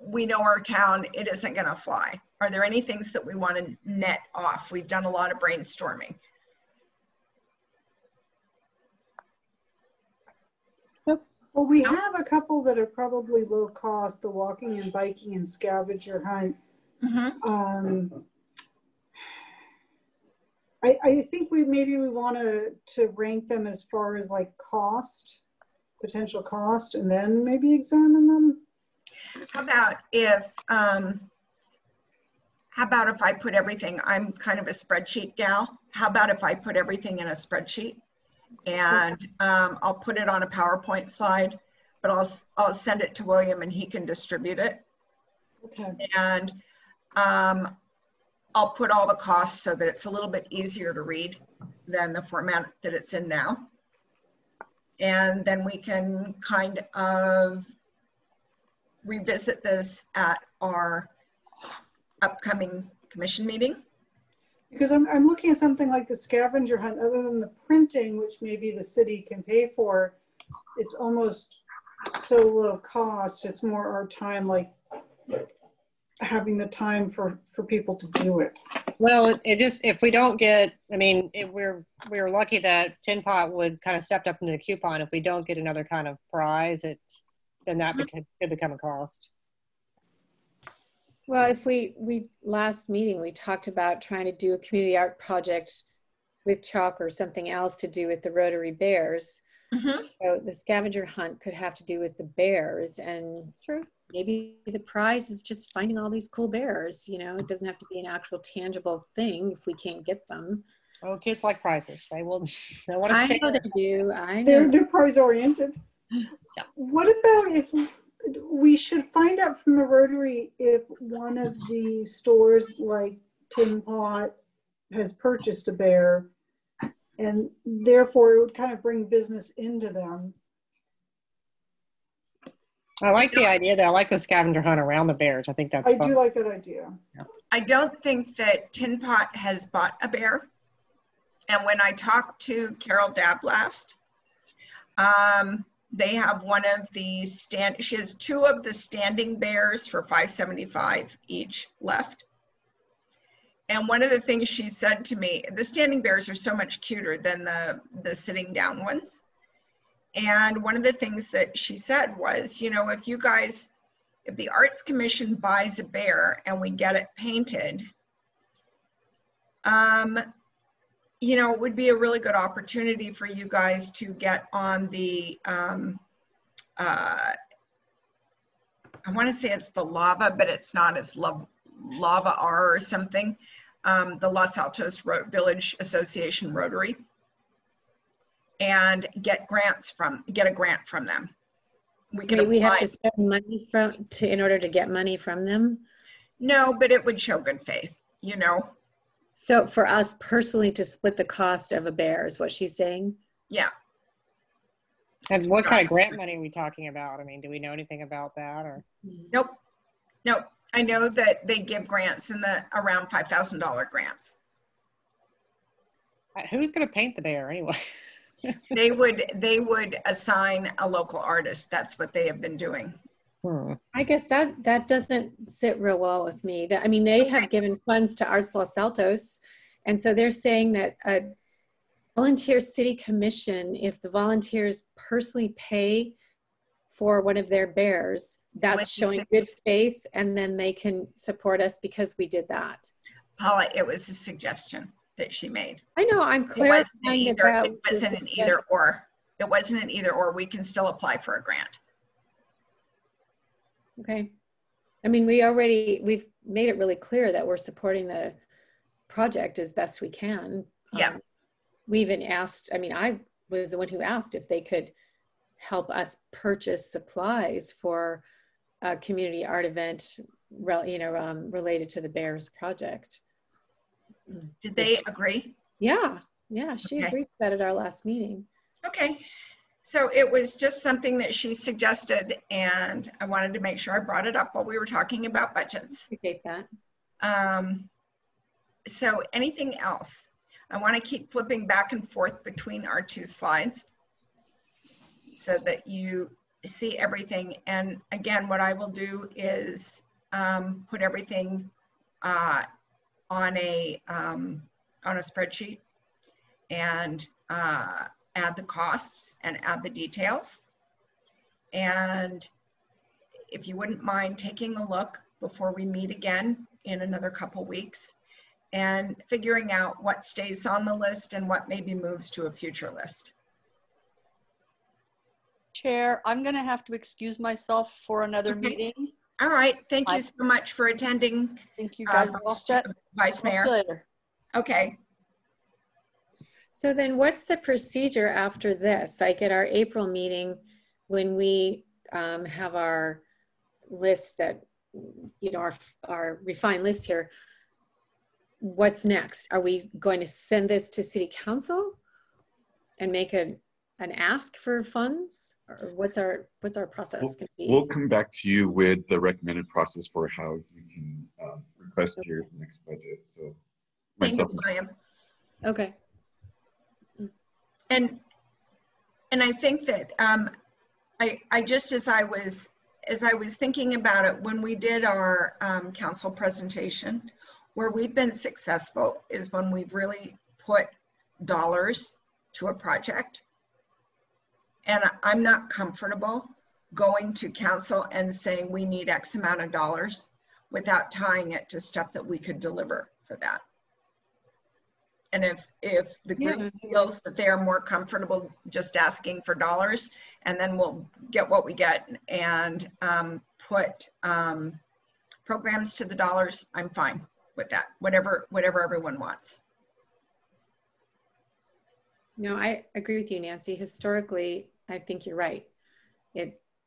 we know our town, it isn't going to fly? Are there any things that we want to net off? We've done a lot of brainstorming. Well, we have a couple that are probably low cost, the walking and biking and scavenger hunt. Mm-hmm. I think maybe we want to rank them as far as like cost, potential cost, and then maybe examine them. How about if I put everything, I'm kind of a spreadsheet gal. How about if I put everything in a spreadsheet and I'll put it on a PowerPoint slide, but I'll send it to William and he can distribute it. Okay. And I'll put all the costs so that it's a little bit easier to read than the format that it's in now. And then we can kind of revisit this at our upcoming commission meeting. Because I'm looking at something like the scavenger hunt, other than the printing, which maybe the city can pay for, it's almost so low cost. It's more our time, like having the time for people to do it. Well, it just, if we don't get, I mean, we're lucky that Tin Pot would kind of stepped up into the coupon. If we don't get another kind of prize, then that could become a cost. Well, if we last meeting, we talked about trying to do a community art project with chalk or something else to do with the Rotary Bears. Mm-hmm. So the scavenger hunt could have to do with the bears, and true. Maybe the prize is just finding all these cool bears. You know, it doesn't have to be an actual tangible thing if we can't get them. Oh, kids like prizes. They want to. I know they do. I know they're prize oriented. Yeah. What about if we should find out from the Rotary if one of the stores like Tin Pot has purchased a bear, and therefore it would kind of bring business into them. I like the idea, though. I like the scavenger hunt around the bears. I think that's fun. I do like that idea. Yeah. I don't think that Tin Pot has bought a bear. And when I talked to Carol Dabb last, they have one of the she has two of the standing bears for $5.75 each left. And one of the things she said to me, the standing bears are so much cuter than the sitting down ones. And one of the things that she said was, you know, if the Arts Commission buys a bear and we get it painted, you know, it would be a really good opportunity for you guys to get on the, I want to say it's the Lava, but it's not, it's Lava R or something, the Los Altos Village Association Rotary, and get a grant from them. We have to spend money in order to get money from them? No, but it would show good faith, you know. So for us personally to split the cost of a bear is what she's saying? Yeah. And what kind of grant money are we talking about? I mean, do we know anything about that? Or? Nope. I know that they give grants in the around $5,000 grants. Who's going to paint the bear anyway? They would assign a local artist. That's what they have been doing. I guess that doesn't sit real well with me. I mean, they have given funds to Arts Los Altos, and so they're saying that a volunteer city commission, if the volunteers personally pay for one of their bears, that's showing good faith, and then they can support us because we did that. Paula, it was a suggestion that she made. I know, I'm clarifying it wasn't an either or. It wasn't an either or. We can still apply for a grant. Okay. I mean, we've made it really clear that we're supporting the project as best we can. Yeah. We even asked, I mean, I was the one who asked if they could help us purchase supplies for a community art event, related to the Bears project. Did they agree? Yeah. Yeah. She agreed to that at our last meeting. Okay. So it was just something that she suggested, and I wanted to make sure I brought it up while we were talking about budgets. Appreciate that. So anything else? I want to keep flipping back and forth between our two slides so that you see everything. And again, what I will do is put everything on a spreadsheet and add the costs and add the details. And if you wouldn't mind taking a look before we meet again in another couple weeks and figuring out what stays on the list and what maybe moves to a future list. Chair, I'm going to have to excuse myself for another meeting. All right. Thank you so much for attending. Thank you guys. All set. Vice Mayor. Later. Okay. So then what's the procedure after this? Like at our April meeting, when we have our list that, our refined list here, what's next? Are we going to send this to City Council and make an ask for funds? Or what's our process going to be? We'll come back to you with the recommended process for how you can request your next budget. So myself. Thank you, William. Okay. And I think that I just as I was thinking about it when we did our council presentation, where we've been successful is when we've really put dollars to a project. And I'm not comfortable going to council and saying we need X amount of dollars without tying it to stuff that we could deliver for that. And if the group feels that they are more comfortable just asking for dollars, and then we'll get what we get and put programs to the dollars, I'm fine with that, whatever everyone wants. No, I agree with you, Nancy. Historically, I think you're right.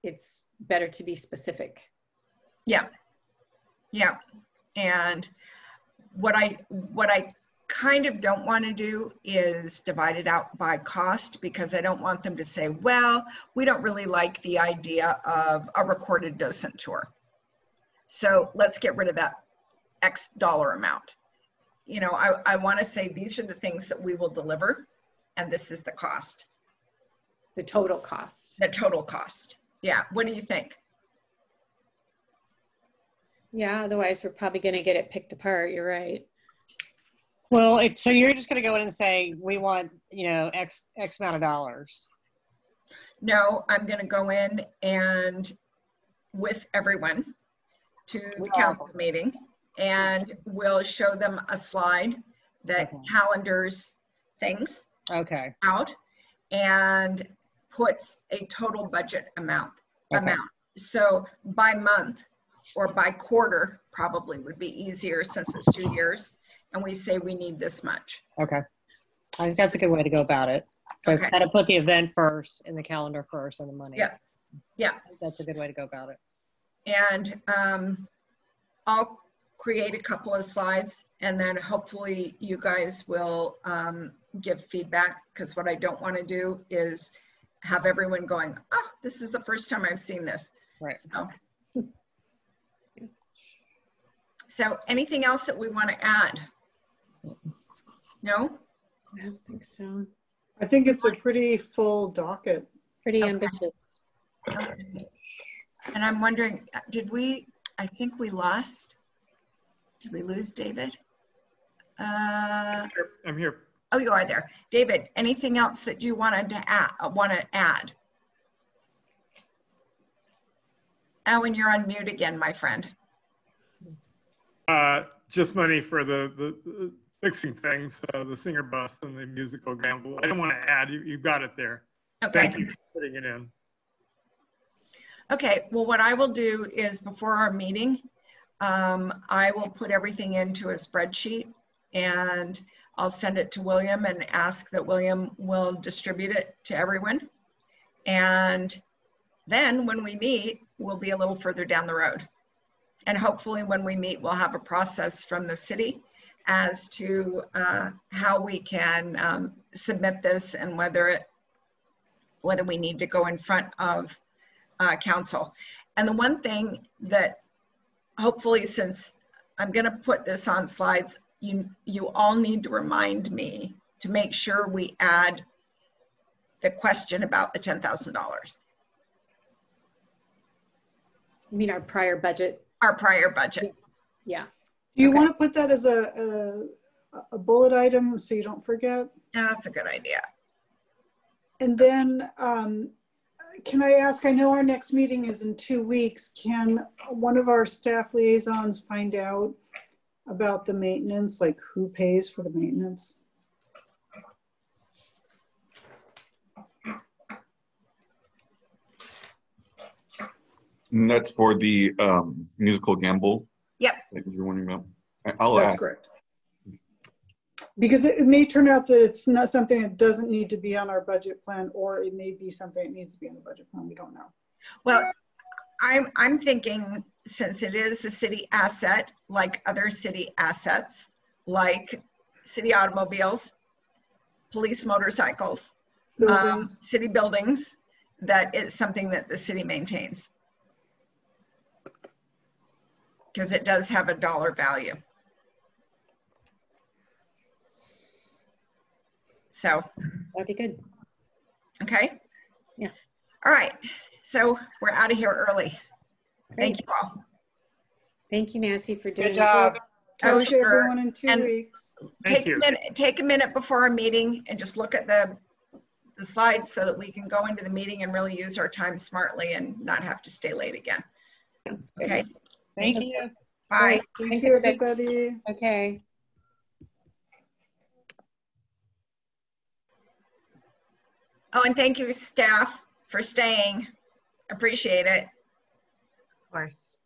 It's better to be specific. Yeah. Yeah. And what I kind of don't want to do is divide it out by cost, because I don't want them to say, well, we don't really like the idea of a recorded docent tour, so let's get rid of that X dollar amount. I want to say these are the things that we will deliver, and this is the cost. The total cost. The total cost. Yeah. What do you think? Yeah, otherwise we're probably going to get it picked apart. You're right. Well, so you're just going to go in and say, we want, X amount of dollars. No, I'm going to go in and with everyone to the council meeting, and we'll show them a slide that calendars things out and puts a total budget amount. So by month or by quarter probably would be easier, since it's 2 years. And we say we need this much. Okay. I think that's a good way to go about it. So kind of put the event first and the calendar first and the money. Yeah. Yeah. I think that's a good way to go about it. And I'll create a couple of slides, and then hopefully you guys will give feedback, because what I don't want to do is have everyone going, oh, this is the first time I've seen this. Right. So anything else that we want to add? No? I don't think so. I think it's a pretty full docket. Pretty ambitious. Okay. And I'm wondering, I think we lost. Did we lose David? I'm here. Oh, you are there. David, anything else that you wanted to add? Owen, you're on mute again, my friend. Just money for the fixing things, the singer bus and the musical gamble. I don't want to add. You've got it there. Okay. Thank you for putting it in. Okay, well, what I will do is before our meeting, I will put everything into a spreadsheet and I'll send it to William and ask that William will distribute it to everyone. And then when we meet, we'll be a little further down the road. And hopefully when we meet, we'll have a process from the city as to how we can submit this and whether we need to go in front of council. And the one thing that hopefully, since I'm going to put this on slides, you all need to remind me to make sure we add the question about the $10,000. You mean our prior budget? Our prior budget. Yeah. Do you want to put that as a bullet item so you don't forget? Yeah, that's a good idea. And then can I ask, I know our next meeting is in 2 weeks. Can one of our staff liaisons find out about the maintenance, like who pays for the maintenance? And that's for the musical gamble. Yep. That you're wondering about. I'll That's ask. correct. Because it may turn out that it's not something that doesn't need to be on our budget plan, or it may be something that needs to be on the budget plan. We don't know. Well, I'm thinking, since it is a city asset, like other city assets, like city automobiles, police motorcycles, city buildings, that it's something that the city maintains. Because it does have a dollar value. So That'd be good. Okay. Yeah. All right. So we're out of here early. Great. Thank you all. Thank you, Nancy, for doing Good job. Talk to sure. everyone in 2 And weeks. Take a minute before our meeting and just look at the slides so that we can go into the meeting and really use our time smartly and not have to stay late again. Okay. Thank you. Bye. Thank you, everybody. Okay. Oh, and thank you, staff, for staying. Appreciate it. Of course.